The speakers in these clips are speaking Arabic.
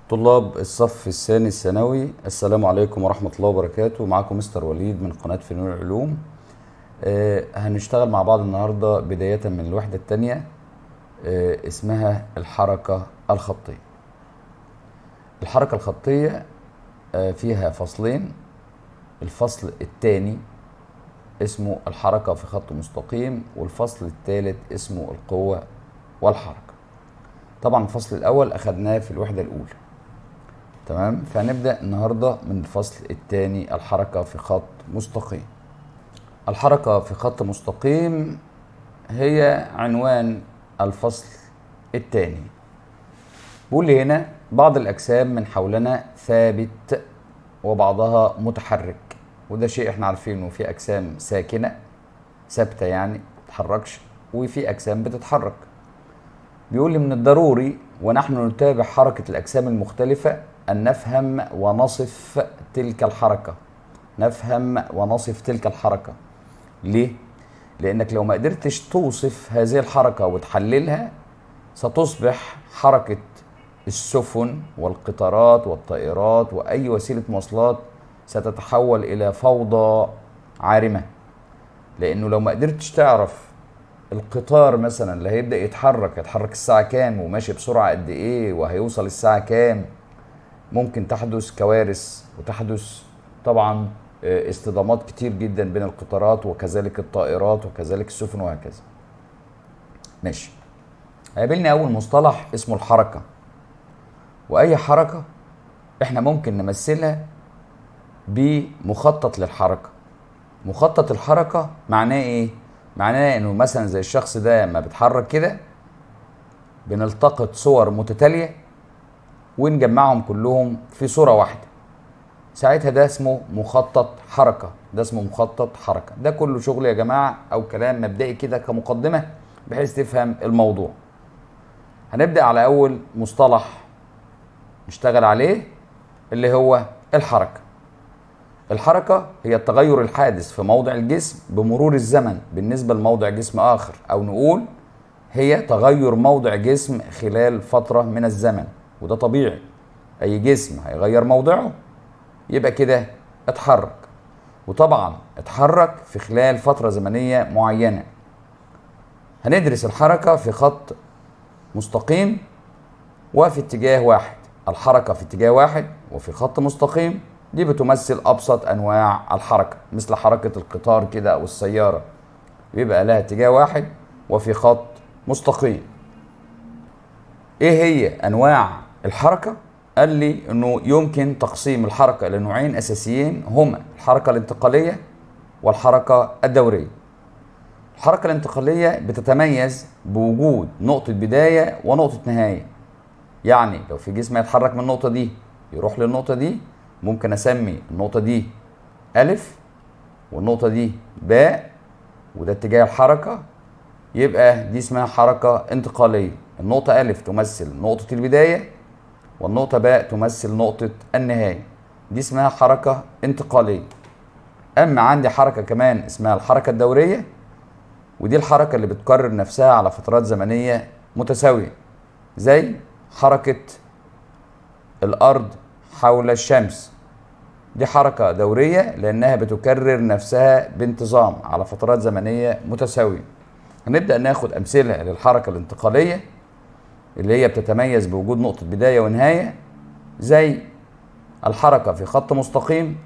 طلاب الصف الثاني الثانوي، السلام عليكم ورحمة الله وبركاته. معكم مستر وليد من قناة فنون العلوم. هنشتغل مع بعض النهاردة بداية من الوحدة الثانية، اسمها الحركة الخطية. الحركة الخطية فيها فصلين. الفصل الثاني اسمه الحركة في خط مستقيم، والفصل الثالث اسمه القوة والحركة. طبعا الفصل الأول أخدناه في الوحدة الأولى، تمام. فهنبدأ النهاردة من الفصل الثاني، الحركة في خط مستقيم. الحركة في خط مستقيم هي عنوان الفصل الثاني. بقول لي هنا بعض الأجسام من حولنا ثابت وبعضها متحرك، وده شيء احنا عارفينه. في أجسام ساكنة ثابتة يعني متتحركش، وفي أجسام بتتحرك. بيقول لي من الضروري ونحن نتابع حركة الأجسام المختلفة أن نفهم ونصف تلك الحركة. نفهم ونصف تلك الحركة. ليه؟ لأنك لو ما قدرتش توصف هذه الحركة وتحللها، ستصبح حركة السفن والقطارات والطائرات وأي وسيلة مواصلات ستتحول إلى فوضى عارمة. لأنه لو ما قدرتش تعرف القطار مثلا اللي هيبدأ يتحرك الساعة كام وماشي بسرعة قد ايه وهيوصل الساعة كام، ممكن تحدث كوارث وتحدث طبعا اصطدامات كتير جدا بين القطارات وكذلك الطائرات وكذلك السفن وهكذا. ماشي. هيقابلني اول مصطلح اسمه الحركة. واي حركة احنا ممكن نمثلها بمخطط للحركة. مخطط الحركة معناه ايه؟ معناه انه مثلا زي الشخص ده ما بيتحرك كده، بنلتقط صور متتالية ونجمعهم كلهم في صورة واحدة، ساعتها ده اسمه مخطط حركة. ده اسمه مخطط حركة. ده كله شغل يا جماعة او كلام مبدئي كده كمقدمة بحيث تفهم الموضوع. هنبدأ على اول مصطلح نشتغل عليه اللي هو الحركة. الحركة هي التغير الحادث في موضع الجسم بمرور الزمن بالنسبة لموضع جسم آخر، أو نقول هي تغير موضع جسم خلال فترة من الزمن. وده طبيعي، أي جسم هيغير موضعه يبقى كده اتحرك. وطبعا اتحرك في خلال فترة زمنية معينة. هندرس الحركة في خط مستقيم وفي اتجاه واحد. الحركة في اتجاه واحد وفي خط مستقيم دي بتمثل أبسط أنواع الحركة، مثل حركة القطار كده أو السيارة، بيبقى لها اتجاه واحد وفي خط مستقيم. إيه هي أنواع الحركة؟ قال لي إنه يمكن تقسيم الحركة إلى نوعين أساسيين، هما الحركة الانتقالية والحركة الدورية. الحركة الانتقالية بتتميز بوجود نقطة بداية ونقطة نهاية. يعني لو في جسم يتحرك من النقطة دي يروح للنقطة دي، ممكن أسمي النقطة دي ألف والنقطة دي باء، وده اتجاه الحركة، يبقى دي اسمها حركة انتقالية. النقطة ألف تمثل نقطة البداية والنقطة باء تمثل نقطة النهاية. دي اسمها حركة انتقالية. أما عندي حركة كمان اسمها الحركة الدورية، ودي الحركة اللي بتكرر نفسها على فترات زمنية متساوية، زي حركة الأرض حول الشمس. دي حركة دورية لأنها بتكرر نفسها بانتظام على فترات زمنية متساوية. هنبدأ ناخد أمثلة للحركة الانتقالية اللي هي بتتميز بوجود نقطة بداية ونهاية، زي الحركة في خط مستقيم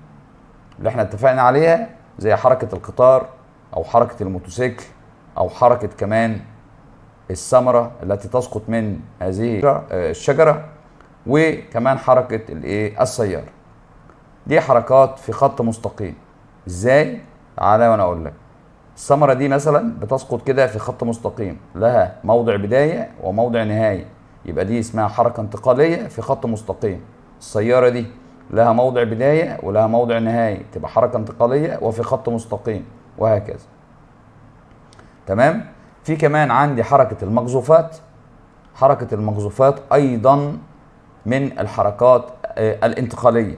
اللي احنا اتفقنا عليها، زي حركة القطار أو حركة الموتوسيكل أو حركة كمان الثمرة التي تسقط من هذه الشجرة، وكمان حركة السيارة. دي حركات في خط مستقيم. ازاي؟ تعالى وانا اقول لك. الثمرة دي مثلا بتسقط كده في خط مستقيم، لها موضع بداية وموضع نهاية، يبقى دي اسمها حركة انتقالية في خط مستقيم. السيارة دي لها موضع بداية ولها موضع نهاية، تبقى حركة انتقالية وفي خط مستقيم، وهكذا. تمام؟ في كمان عندي حركة المقذوفات. حركة المقذوفات أيضا من الحركات الانتقالية،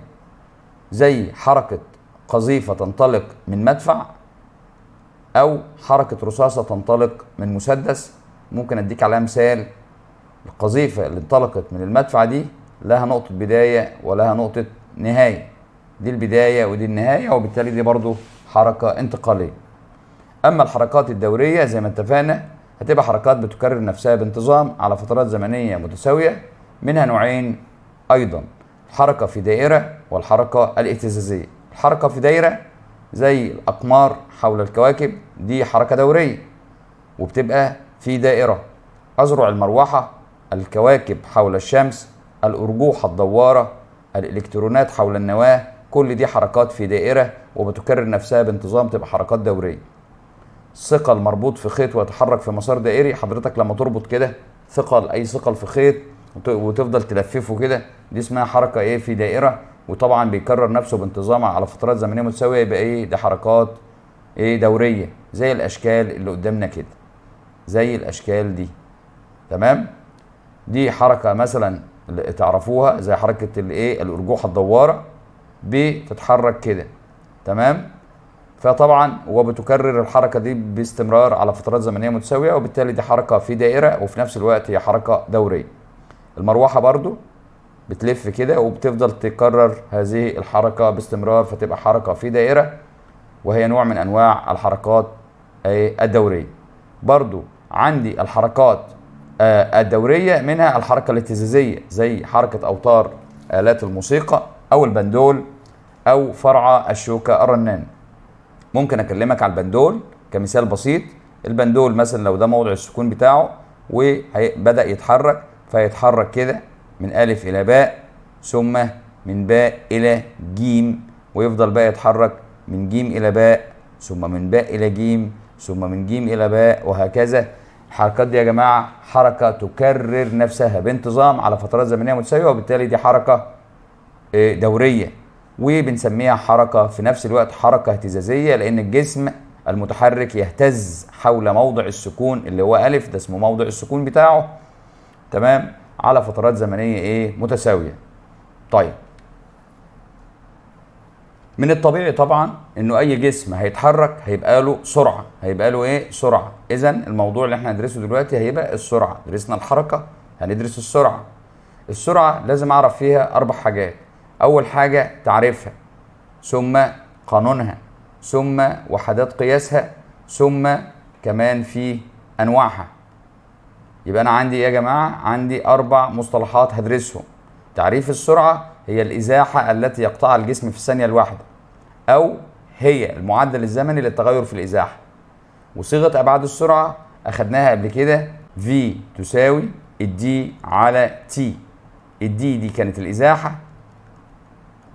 زي حركة قذيفة تنطلق من مدفع أو حركة رصاصة تنطلق من مسدس. ممكن أديك على مثال. القذيفة اللي انطلقت من المدفع دي لها نقطة بداية ولها نقطة نهاية. دي البداية ودي النهاية، وبالتالي دي برضو حركة انتقالية. أما الحركات الدورية زي ما اتفقنا هتبقى حركات بتكرر نفسها بانتظام على فترات زمنية متساوية، منها نوعين أيضا، الحركة في دائرة والحركة الاهتزازية. الحركة في دائرة زي الأقمار حول الكواكب، دي حركة دورية وبتبقى في دائرة. أذرع المروحة، الكواكب حول الشمس، الأرجوحة الدوارة، الإلكترونات حول النواة، كل دي حركات في دائرة وبتكرر نفسها بانتظام، تبقى حركات دورية. ثقل مربوط في خيط ويتحرك في مسار دائري، حضرتك لما تربط كده ثقل، أي ثقل في خيط وتفضل تلففه كده، دي اسمها حركة إيه؟ في دائرة، وطبعا بيكرر نفسه بانتظام على فترات زمنية متساوية، يبقى إيه؟ دي حركات إيه؟ دورية، زي الأشكال اللي قدامنا كده، زي الأشكال دي. تمام؟ دي حركة مثلا اللي تعرفوها زي حركة الايه؟ الأرجوحة الدوارة، بتتحرك كده. تمام؟ فطبعا وبتكرر الحركة دي باستمرار على فترات زمنية متساوية، وبالتالي دي حركة في دائرة وفي نفس الوقت هي حركة دورية. المروحة برضو بتلف كده وبتفضل تكرر هذه الحركة باستمرار، فتبقى حركة في دائرة، وهي نوع من أنواع الحركات الدورية. برضو عندي الحركات الدورية، منها الحركة الاهتزازية زي حركة أوتار آلات الموسيقى أو البندول أو فرع الشوكة الرنان. ممكن أكلمك على البندول كمثال بسيط. البندول مثلا لو ده موضع السكون بتاعه وبدأ يتحرك، فيتحرك كده من ألف إلى باء، ثم من باء إلى جيم، ويفضل بقى يتحرك من جيم إلى باء، ثم من باء إلى جيم، ثم من جيم إلى باء، وهكذا. الحركات دي يا جماعة حركة تكرر نفسها بانتظام على فترات زمنية متساوية، وبالتالي دي حركة دورية، وبنسميها حركة في نفس الوقت حركة اهتزازية، لأن الجسم المتحرك يهتز حول موضع السكون اللي هو ألف، ده اسمه موضع السكون بتاعه. تمام؟ على فترات زمنية متساوية. طيب، من الطبيعي طبعا انه اي جسم هيتحرك هيبقى له سرعه، هيبقى له سرعه. اذا الموضوع اللي احنا هندرسه دلوقتي هيبقى السرعه. درسنا الحركه، هندرس السرعه. السرعه لازم اعرف فيها 4 حاجات. اول حاجه تعريفها، ثم قانونها، ثم وحدات قياسها، ثم كمان في انواعها. يبقى انا عندي يا جماعه عندي 4 مصطلحات هدرسهم. تعريف السرعه هي الازاحه التي يقطعها الجسم في الثانيه الواحده، او هي المعدل الزمني للتغير في الازاحه. وصيغه ابعاد السرعه اخدناها قبل كده، v تساوي الدي على تي. الدي دي كانت الازاحه،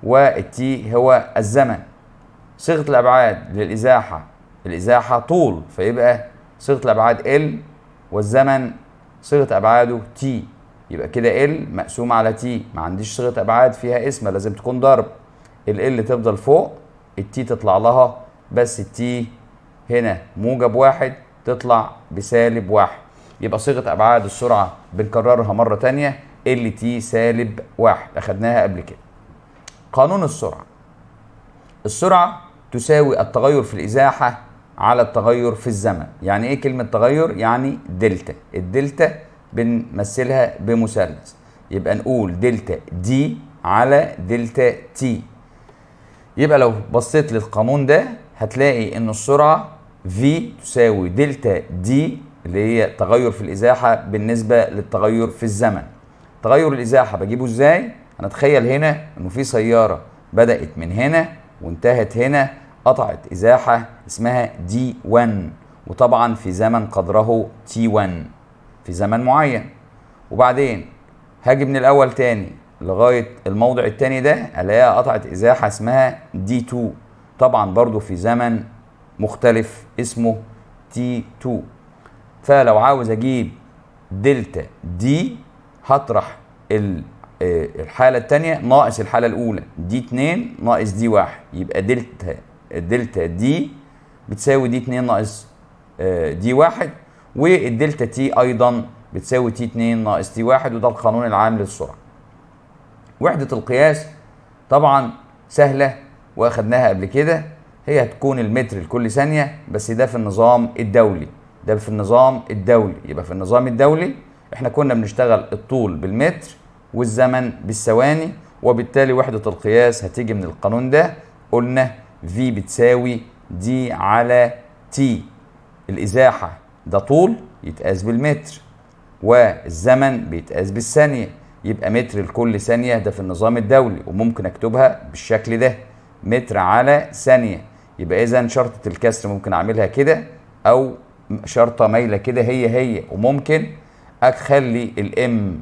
والتي هو الزمن. صيغه الابعاد للازاحه، الازاحه طول، فيبقى صيغه الابعاد ال، والزمن صيغه ابعاده تي، يبقى كده ال مقسوم على تي. ما عنديش صيغه ابعاد فيها اسم، لازم تكون ضرب. ال تفضل فوق، التي تطلع لها، بس التي هنا موجب 1 تطلع بسالب 1. يبقى صيغه ابعاد السرعه بنكررها مره تانيه، ال تي سالب 1، اخدناها قبل كده. قانون السرعه، السرعه تساوي التغير في الازاحه على التغير في الزمن. يعني ايه كلمه تغير؟ يعني دلتا. الدلتا بنمثلها بمثلث، يبقى نقول دلتا دي على دلتا تي. يبقى لو بصيت للقانون ده هتلاقي ان السرعه V تساوي دلتا دي، اللي هي تغير في الازاحه بالنسبه للتغير في الزمن. تغير الازاحه بجيبه ازاي؟ هنتخيل هنا انه في سياره بدات من هنا وانتهت هنا، قطعت ازاحه اسمها D1، وطبعا في زمن قدره T1 في زمن معين. وبعدين هاجي من الاول تاني لغايه الموضع التاني ده، الاقيها قطعت ازاحه اسمها D2، طبعا برضو في زمن مختلف اسمه T2. فلو عاوز اجيب دلتا دي هطرح الحاله الثانيه ناقص الحاله الاولى، D2 ناقص D1، يبقى دلتا دي بتساوي D2 ناقص D1، والدلتا تي ايضا بتساوي T2 ناقص T1، وده القانون العام للسرعه. وحده القياس طبعا سهله واخدناها قبل كده، هي هتكون المتر لكل ثانيه، بس ده في النظام الدولي. يبقى في النظام الدولي احنا كنا بنشتغل الطول بالمتر والزمن بالثواني، وبالتالي وحدة القياس هتيجي من القانون ده. قلنا V بتساوي دي على تي. الإزاحة ده طول يتقاس بالمتر، والزمن بيتقاس بالثانية، يبقى متر لكل ثانية ده في النظام الدولي، وممكن أكتبها بالشكل ده متر على ثانية. يبقى إذا شرطة الكسر ممكن أعملها كده، أو شرطة مايلة كده هي، وممكن أخلي الإم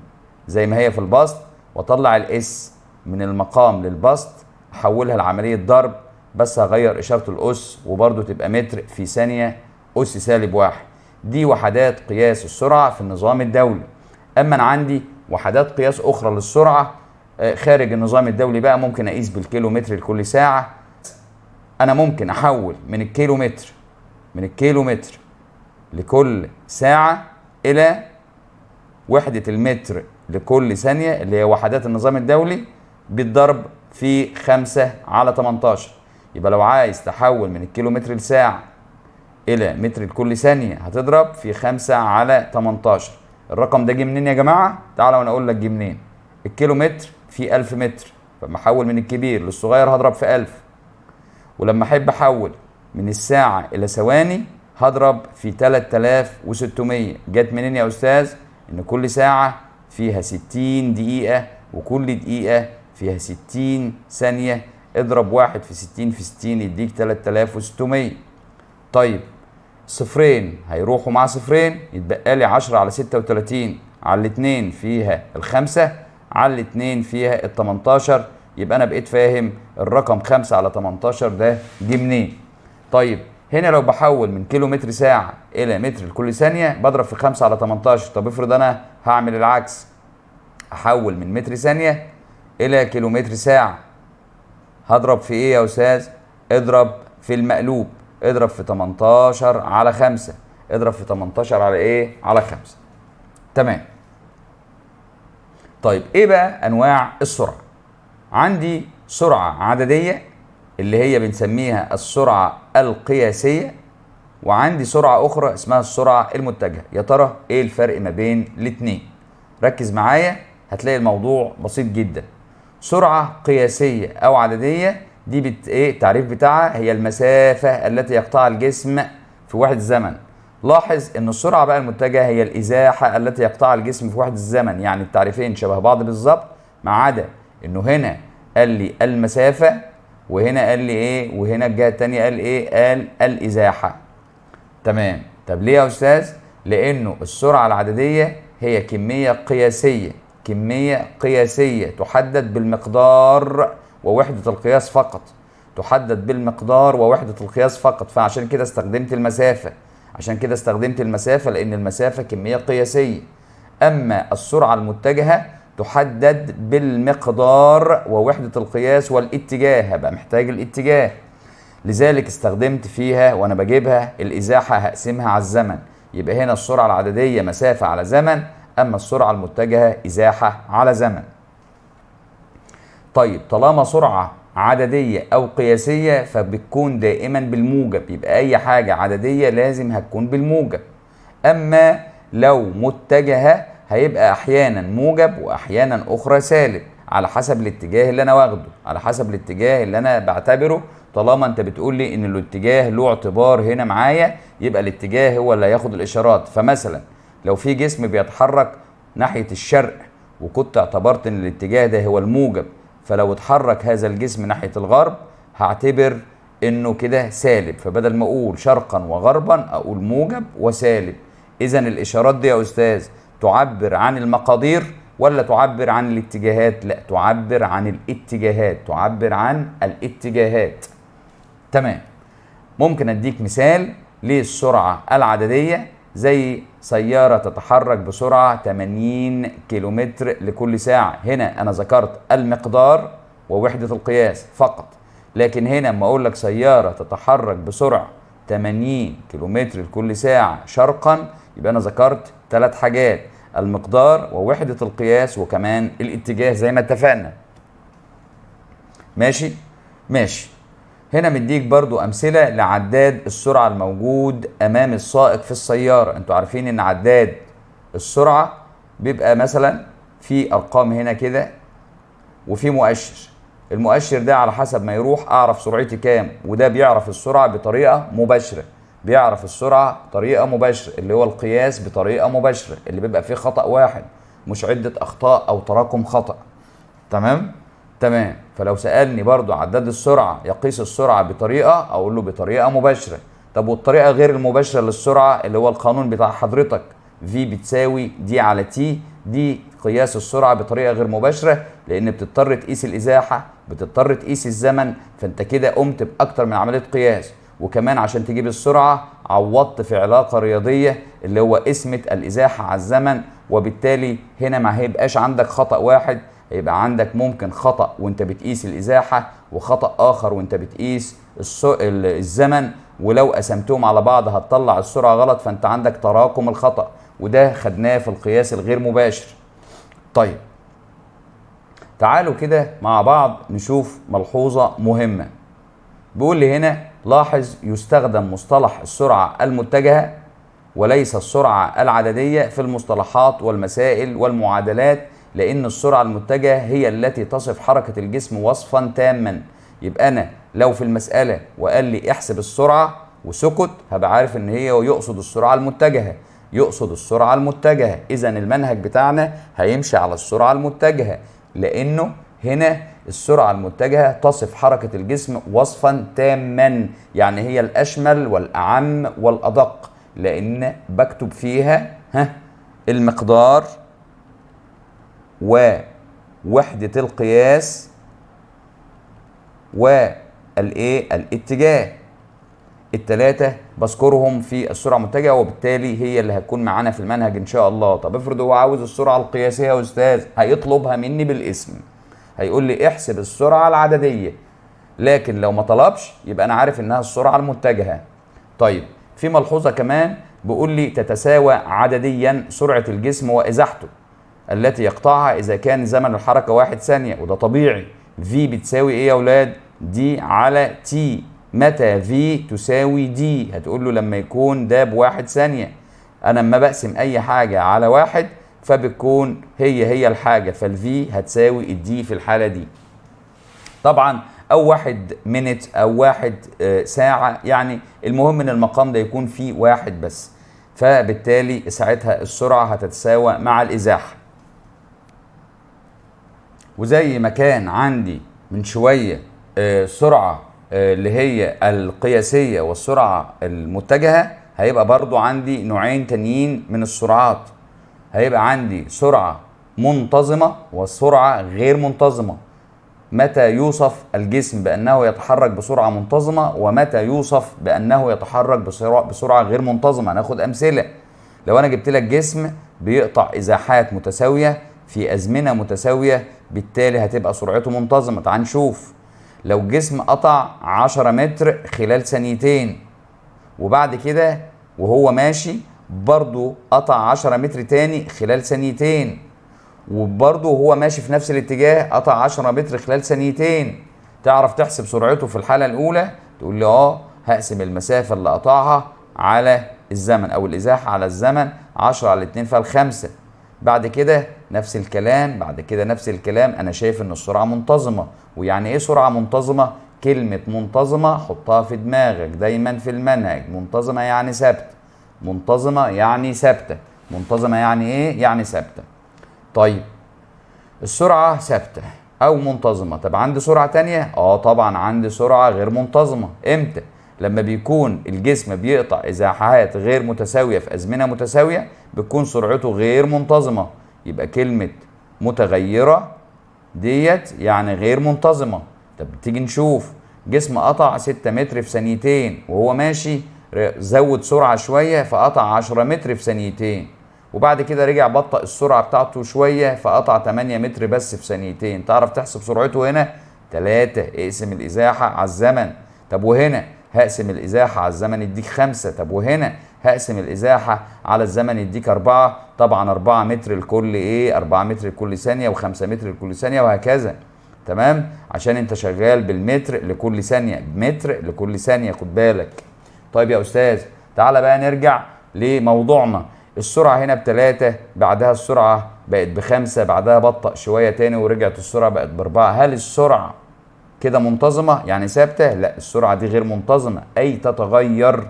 زي ما هي في البسط، وأطلع الإس من المقام للبسط، أحولها لعملية ضرب، بس هغير إشارة الأس وبرضه تبقى متر في ثانية أس سالب 1. دي وحدات قياس السرعة في النظام الدولي. أما أنا عندي وحدات قياس أخرى للسرعة خارج النظام الدولي بقى، ممكن أقيس بالكيلومتر لكل ساعة. أنا ممكن أحول من الكيلومتر لكل ساعة إلى وحدة المتر لكل ثانية اللي هي وحدات النظام الدولي، بالضرب في 5 على 18. يبقى لو عايز تحول من الكيلومتر لساعة إلى متر لكل ثانية هتضرب في 5 على 18. الرقم ده جه منين يا جماعة؟ تعالوا وأنا أقول لك جه منين. الكيلومتر في 1000 متر، فلما أحول من الكبير للصغير هضرب في 1000. ولما أحب أحول من الساعة إلى ثواني هضرب في 3600. جت منين يا أستاذ؟ إن كل ساعة فيها 60 دقيقة، وكل دقيقة فيها 60 ثانية. اضرب 1 في 60 في 60 يديك 3600. طيب صفرين هيروحوا مع صفرين، يتبقى لي 10 على 36. على الاتنين فيها ال5، على الاتنين فيها ال18. يبقى أنا بقيت فاهم الرقم 5 على 18 ده جه منين. طيب هنا لو بحول من كيلومتر ساعة إلى متر لكل ثانية بضرب في 5 على 18. طب افرض أنا هعمل العكس، أحول من متر ثانية إلى كيلومتر ساعة، هضرب في إيه يا أستاذ؟ اضرب في المقلوب، اضرب في 18 على 5. اضرب في 18 على إيه؟ على 5. تمام. طيب إيه بقى أنواع السرعة؟ عندي سرعة عددية اللي هي بنسميها السرعة القياسية، وعندي سرعة أخرى اسمها السرعة المتجهة. يا ترى إيه الفرق ما بين الاتنين؟ ركز معايا هتلاقي الموضوع بسيط جدا. سرعة قياسية أو عددية دي إيه التعريف بتاعها؟ هي المسافة التي يقطعها الجسم في وحدة الزمن. لاحظ إن السرعة بقى المتجهة هي الإزاحة التي يقطعها الجسم في وحدة الزمن. يعني التعريفين شبه بعض بالظبط، ما عدا إنه هنا قال لي المسافة، وهنا قال لي ايه، وهنا الجهه الثانيه قال ايه؟ قال الازاحه. تمام. طب ليه يا استاذ؟ لانه السرعه العدديه هي كميه قياسيه تحدد بالمقدار ووحده القياس فقط. تحدد بالمقدار ووحده القياس فقط، فعشان كده استخدمت المسافه. لان المسافه كميه قياسيه. اما السرعه المتجهه تحدد بالمقدار ووحدة القياس والاتجاه، هبقى محتاج الاتجاه. لذلك استخدمت فيها وانا بجيبها الازاحة هقسمها على الزمن. يبقى هنا السرعة العددية مسافة على زمن، اما السرعة المتجهة ازاحة على زمن. طيب طالما سرعة عددية او قياسية فبتكون دائما بالموجب، يبقى اي حاجة عددية لازم هتكون بالموجب. اما لو متجهة هيبقى احيانا موجب واحيانا اخرى سالب، على حسب الاتجاه اللي انا واخده، على حسب الاتجاه اللي انا بعتبره. طالما انت بتقول لي ان الاتجاه له اعتبار هنا معايا، يبقى الاتجاه هو اللي هياخد الاشارات. فمثلا لو في جسم بيتحرك ناحية الشرق وكنت اعتبرت ان الاتجاه ده هو الموجب، فلو اتحرك هذا الجسم ناحية الغرب هعتبر انه كده سالب، فبدل ما اقول شرقا وغربا اقول موجب وسالب. اذا الاشارات دي يا استاذ تعبر عن المقادير ولا تعبر عن الاتجاهات؟ لا، تعبر عن الاتجاهات. تمام. ممكن اديك مثال للسرعة العددية، زي سيارة تتحرك بسرعة 80 كيلومتر لكل ساعة. هنا انا ذكرت المقدار ووحدة القياس فقط، لكن هنا اما اقول لك سيارة تتحرك بسرعة 80 كيلومتر لكل ساعة شرقا، يبقى انا ذكرت 3 حاجات: المقدار ووحدة القياس وكمان الاتجاه زي ما اتفقنا. ماشي. هنا مديك برضو امثلة لعداد السرعة الموجود امام السائق في السيارة. انتوا عارفين ان عداد السرعة بيبقى مثلا في ارقام هنا كده وفي مؤشر. المؤشر ده على حسب ما يروح اعرف سرعتي كام، وده بيعرف السرعه بطريقه مباشره. بيعرف السرعه بطريقه مباشره اللي هو القياس بطريقه مباشره اللي بيبقى فيه خطأ واحد مش عده اخطاء او تراكم خطأ. تمام. فلو سألني برضو عداد السرعة يقيس السرعة بطريقة، أقول له بطريقة مباشرة. طب والطريقة غير المباشرة للسرعة اللي هو القانون بتاع حضرتك V بتساوي دي على تي، دي قياس السرعة بطريقة غير مباشرة لأن بتضطر تقيس الإزاحة، بتضطر تقيس الزمن، فأنت كده قمت بأكتر من عملية قياس. وكمان عشان تجيب السرعة عوضت في علاقة رياضية اللي هو قسمة الإزاحة على الزمن، وبالتالي هنا ما هيبقاش عندك خطأ واحد، يبقى عندك ممكن خطأ وانت بتقيس الإزاحة وخطأ آخر وانت بتقيس الزمن، ولو قسمتهم على بعض هتطلع السرعة غلط، فانت عندك تراكم الخطأ، وده خدناه في القياس الغير مباشر. طيب تعالوا كده مع بعض نشوف ملحوظة مهمة. بيقول لي هنا لاحظ يستخدم مصطلح السرعة المتجهة وليس السرعة العددية في المصطلحات والمسائل والمعادلات، لأن السرعة المتجهة هي التي تصف حركة الجسم وصفا تاما. يبقى أنا لو في المسألة وقال لي احسب السرعة وسكت هبقى عارف إن هي يقصد السرعة المتجهة، يقصد السرعة المتجهة. إذا المنهج بتاعنا هيمشي على السرعة المتجهة، لأنه هنا السرعة المتجهة تصف حركة الجسم وصفا تاما، يعني هي الأشمل والأعم والأدق، لأن بكتب فيها المقدار ووحدة القياس والاتجاه، التلاتة بذكرهم في السرعة المتجهة، وبالتالي هي اللي هتكون معانا في المنهج ان شاء الله. طب افرض هو عاوز السرعة القياسية يا استاذ، هيطلبها مني بالاسم، هيقول لي احسب السرعة العددية، لكن لو ما طلبش يبقى انا عارف انها السرعة المتجهة. طيب في ملحوظة كمان بيقول لي تتساوى عدديا سرعة الجسم وازاحته التي يقطعها إذا كان زمن الحركة 1 ثانية، وده طبيعي. V بتساوي إيه يا أولاد؟ دي على تي. متى V تساوي دي؟ هتقول له لما يكون ده ب1 ثانية. أنا لما بقسم أي حاجة على 1 فبتكون هي الحاجة، فالV هتساوي الدي في الحالة دي. طبعا أو 1 minute أو 1 ساعة، يعني المهم إن المقام ده يكون فيه 1 بس، فبالتالي ساعتها السرعة هتتساوى مع الإزاحة. وزي ما كان عندي من شوية سرعة اللي هي القياسية والسرعة المتجهة، هيبقى برضو عندي نوعين تانيين من السرعات. هيبقى عندي سرعة منتظمة وسرعة غير منتظمة. متى يوصف الجسم بأنه يتحرك بسرعة منتظمة ومتى يوصف بأنه يتحرك بسرعة غير منتظمة. هناخد أمثلة. لو أنا جبت لك جسم بيقطع إزاحات متساوية في أزمنة متساوية، بالتالي هتبقى سرعته منتظمة. تعال نشوف. لو جسم قطع 10 متر خلال ثانيتين، وبعد كده وهو ماشي برضو قطع 10 متر تاني خلال ثانيتين، وبرضو وهو ماشي في نفس الاتجاه قطع 10 متر خلال ثانيتين، تعرف تحسب سرعته في الحالة الأولى؟ تقول لي هقسم المسافة اللي قطعها على الزمن أو الإزاحة على الزمن، 10 على 2 فال5. بعد كده نفس الكلام، بعد كده نفس الكلام. أنا شايف إن السرعة منتظمة. ويعني إيه سرعة منتظمة؟ كلمة منتظمة حطها في دماغك دايما في المنهج. منتظمة يعني ثابتة، منتظمة يعني ثابتة، منتظمة يعني إيه؟ يعني ثابتة. طيب السرعة ثابتة أو منتظمة. طب عندي سرعة تانية؟ طبعا عندي سرعة غير منتظمة. إمتى؟ لما بيكون الجسم بيقطع إزاحات غير متساوية في أزمنة متساوية بتكون سرعته غير منتظمة. يبقى كلمة متغيرة ديت يعني غير منتظمة. طب تيجي نشوف جسم قطع 6 متر في ثانيتين وهو ماشي، زود سرعة شوية فقطع 10 متر في ثانيتين، وبعد كده رجع بطأ السرعة بتاعته شوية فقطع 8 متر بس في ثانيتين. تعرف تحسب سرعته هنا؟ 3. اقسم الإزاحة على الزمن. طب وهنا هقسم الإزاحة على الزمن يديك 5. طب وهنا هقسم الإزاحة على الزمن يديك 4. طبعا 4 متر لكل 4 متر لكل ثانية و5 متر لكل ثانية وهكذا. تمام؟ عشان انت شغال بالمتر لكل ثانية، متر لكل ثانية، خد بالك. طيب يا أستاذ تعالى بقى نرجع لموضوعنا. السرعة هنا ب3، بعدها السرعة بقت ب5، بعدها بطأ شوية تاني ورجعت السرعة بقت ب4. هل السرعة كده منتظمة يعني ثابتة؟ لا، السرعة دي غير منتظمة، أي تتغير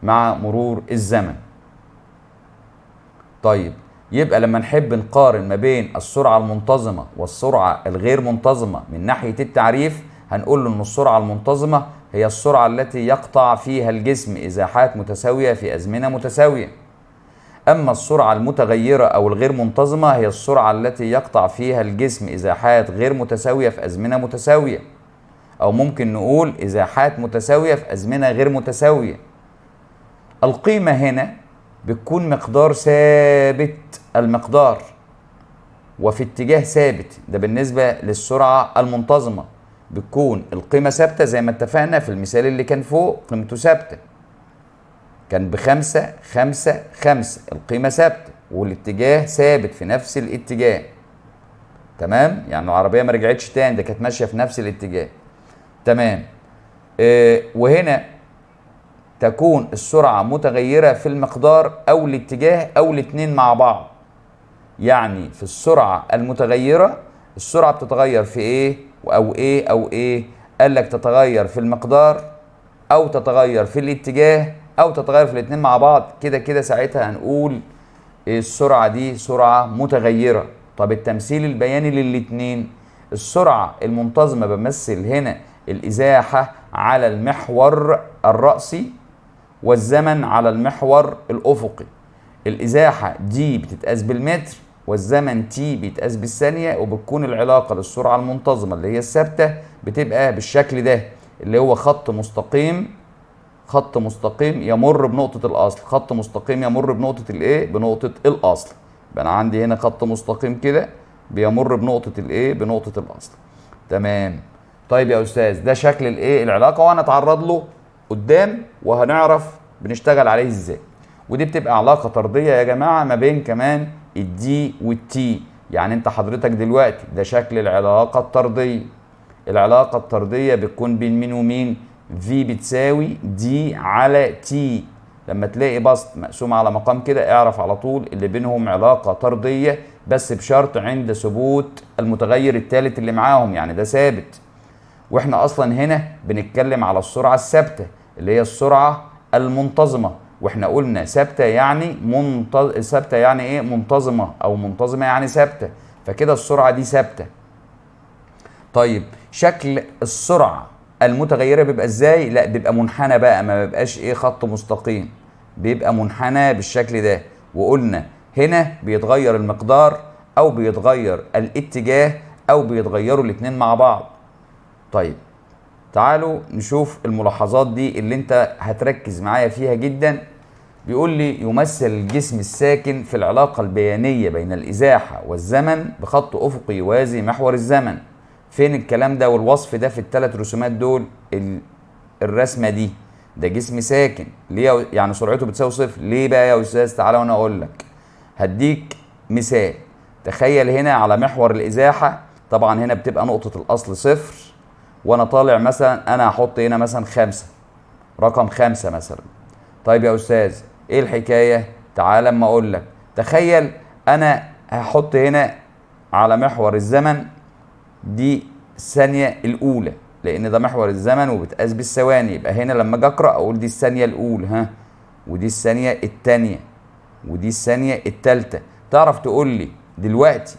مع مرور الزمن. طيب، يبقى لما نحب نقارن ما بين السرعة المنتظمة والسرعة الغير منتظمة من ناحية التعريف، هنقول له إن السرعة المنتظمة هي السرعة التي يقطع فيها الجسم إزاحات متساوية في أزمنة متساوية. أما السرعة المتغيرة أو الغير منتظمة هي السرعة التي يقطع فيها الجسم إزاحات غير متساوية في أزمنة متساوية، أو ممكن نقول إزاحات متساوية في أزمنة غير متساوية. القيمة هنا بتكون مقدار ثابت المقدار وفي اتجاه ثابت، ده بالنسبة للسرعة المنتظمة. بتكون القيمة ثابتة زي ما اتفقنا في المثال اللي كان فوق، قيمته ثابتة، كان ب5 5 5، القيمة ثابتة والاتجاه ثابت في نفس الاتجاه. تمام، يعني العربية ما رجعتش تاني، ده كانت ماشية في نفس الاتجاه. تمام. وهنا تكون السرعة متغيرة في المقدار أو الاتجاه أو الاتنين مع بعض. يعني في السرعة المتغيرة السرعة بتتغير في إيه أو إيه أو إيه؟ قال لك تتغير في المقدار أو تتغير في الاتجاه أو تتغير في الاتنين مع بعض. كده كده ساعتها هنقول السرعة دي سرعة متغيرة. طب التمثيل البياني للاتنين، السرعة المنتظمة بمثل هنا الإزاحة على المحور الرأسي والزمن على المحور الأفقي. الإزاحة دي بتتقاس بالمتر والزمن تي بيتقاس بالثانية، وبتكون العلاقة للسرعة المنتظمة اللي هي الثابتة بتبقى بالشكل ده، اللي هو خط مستقيم، خط مستقيم يمر بنقطة الأصل، خط مستقيم يمر بنقطة الإيه؟ بنقطة الأصل. يبقى أنا عندي هنا خط مستقيم كده بيمر بنقطة الإيه؟ بنقطة الأصل. تمام. طيب يا أستاذ، ده شكل الإيه؟ العلاقة، وأنا أتعرض له قدام وهنعرف بنشتغل عليه إزاي. ودي بتبقى علاقة طردية يا جماعة ما بين كمان الدي والتي. يعني أنت حضرتك دلوقتي ده شكل العلاقة الطردية. العلاقة الطردية بتكون بين مين ومين؟ في بتساوي دي على تي. لما تلاقي بسط مقسوم على مقام كده اعرف على طول اللي بينهم علاقة طردية، بس بشرط عند ثبوت المتغير الثالث اللي معاهم، يعني ده ثابت. واحنا اصلا هنا بنتكلم على السرعة الثابتة اللي هي السرعة المنتظمة، واحنا قلنا ثابتة يعني ثابتة يعني ايه؟ منتظمة، او منتظمة يعني ثابتة، فكده السرعة دي ثابتة. طيب شكل السرعة المتغيرة بيبقى ازاي؟ لا بيبقى منحنى بقى، ما بيبقاش ايه خط مستقيم، بيبقى منحنى بالشكل ده. وقلنا هنا بيتغير المقدار او بيتغير الاتجاه او بيتغيروا الاتنين مع بعض. طيب تعالوا نشوف الملاحظات دي اللي انت هتركز معايا فيها جدا. بيقول لي يمثل الجسم الساكن في العلاقة البيانية بين الإزاحة والزمن بخط أفقي يوازي محور الزمن. فين الكلام ده والوصف ده في الثلاث رسومات دول؟ الرسمة دي ده جسم ساكن ليه؟ يعني سرعته بتساوي صفر. ليه بقى يا أستاذ؟ تعالى وأنا أقول لك. هديك مثال. تخيل هنا على محور الإزاحة، طبعا هنا بتبقى نقطة الأصل صفر، وأنا طالع مثلا أنا هحط هنا مثلا 5، رقم 5 مثلا. طيب يا أستاذ إيه الحكاية؟ تعالى أما أقول لك. تخيل أنا هحط هنا على محور الزمن دي الثانية الأولى، لأن ده محور الزمن وبتقاس بالثواني. يبقى هنا لما أجي أقرأ أقول دي الثانية الأولى، ها، ودي الثانية الثانية، ودي الثانية الثالثة. تعرف تقول لي دلوقتي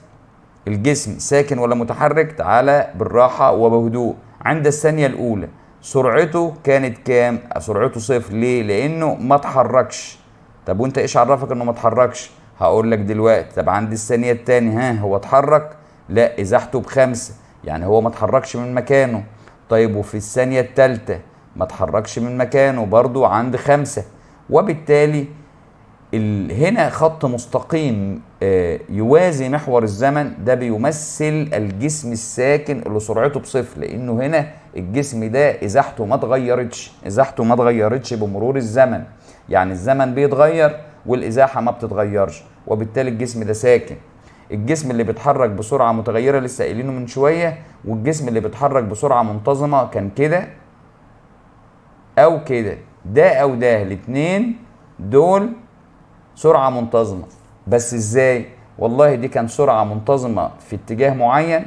الجسم ساكن ولا متحرك؟ تعالى بالراحة وبهدوء. عند الثانية الأولى سرعته كانت كام؟ سرعته صفر. ليه؟ لأنه ما اتحركش. طب وأنت إيش عرفك إنه ما اتحركش؟ هقول لك دلوقتي. طب عند الثانية الثانية ها، هو اتحرك؟ لا، إزاحته ب5، يعني هو ما اتحركش من مكانه. طيب وفي الثانية الثالثة ما اتحركش من مكانه برضو عند 5. وبالتالي هنا خط مستقيم يوازي محور الزمن ده بيمثل الجسم الساكن اللي سرعته بصفر، لانه هنا الجسم ده ازاحته ما اتغيرتش بمرور الزمن. يعني الزمن بيتغير والازاحه ما بتتغيرش، وبالتالي الجسم ده ساكن. الجسم اللي بيتحرك بسرعه متغيره لسه قايلينه من شويه، والجسم اللي بيتحرك بسرعه منتظمه كان كده او كده، ده او ده، الاثنين دول سرعة منتظمة. بس ازاي؟ والله دي كان سرعة منتظمة في اتجاه معين،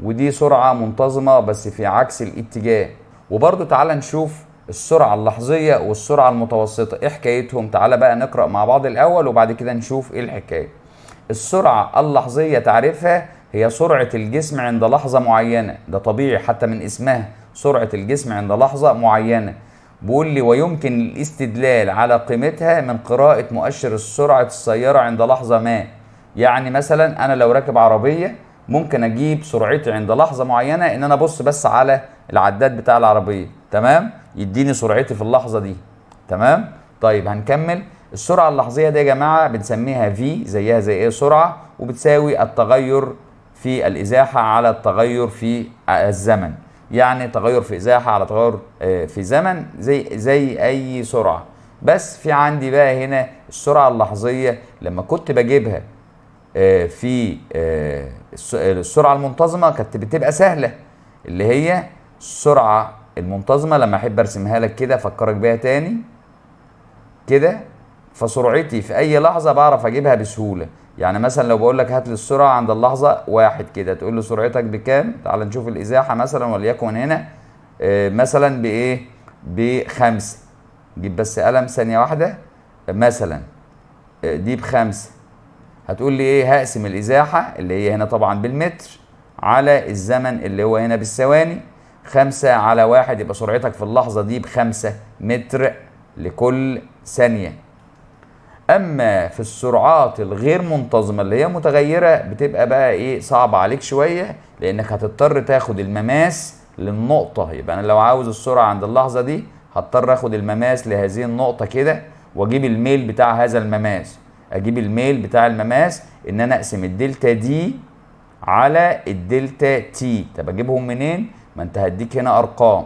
ودي سرعة منتظمة بس في عكس الاتجاه. وبرضو تعالى نشوف السرعة اللحظية والسرعة المتوسطة ايه حكايتهم. تعالى بقى نقرأ مع بعض الأول وبعد كده نشوف ايه الحكاية. السرعة اللحظية تعريفها هي سرعة الجسم عند لحظة معينة، ده طبيعي حتى من اسمها سرعة الجسم عند لحظة معينة. بيقول لي ويمكن الاستدلال على قيمتها من قراءة مؤشر السرعة السيارة عند لحظة ما. يعني مثلا أنا لو راكب عربية ممكن أجيب سرعتي عند لحظة معينة إن أنا أبص بس على العداد بتاع العربية، تمام، يديني سرعتي في اللحظة دي، تمام. طيب هنكمل. السرعة اللحظية دي يا جماعة بنسميها في، زيها زي ايه سرعة، وبتساوي التغير في الإزاحة على التغير في الزمن. يعني تغير في إزاحة على تغير في زمن زي أي سرعة. بس في عندي بقى هنا السرعة اللحظية لما كنت بجيبها في السرعة المنتظمة كانت بتبقى سهلة، اللي هي السرعة المنتظمة. لما أحب أرسمها لك كده أفكرك بيها تاني كده، فسرعتي في اي لحظه بعرف اجيبها بسهوله. يعني مثلا لو بقول لك هات لي السرعه عند اللحظه واحد كده، تقول لي سرعتك بكام؟ تعال نشوف الازاحه مثلا، وليكن هنا مثلا بايه؟ بخمسه. جيب بس قلم ثانيه واحده. مثلا دي بخمسه. هتقول لي ايه؟ هقسم الازاحه اللي هي هنا طبعا بالمتر على الزمن اللي هو هنا بالثواني. 5/1 يبقى سرعتك في اللحظه دي ب5 متر لكل ثانيه. اما في السرعات الغير منتظمه اللي هي متغيره بتبقى بقى ايه؟ صعبه عليك شويه، لانك هتضطر تاخد المماس للنقطه. يبقى انا لو عاوز السرعه عند اللحظه دي هضطر اخد المماس لهذه النقطه كده، واجيب الميل بتاع هذا المماس. اجيب الميل بتاع المماس ان انا اقسم الدلتا دي على الدلتا تي. طب اجيبهم منين؟ ما انت هديك هنا ارقام،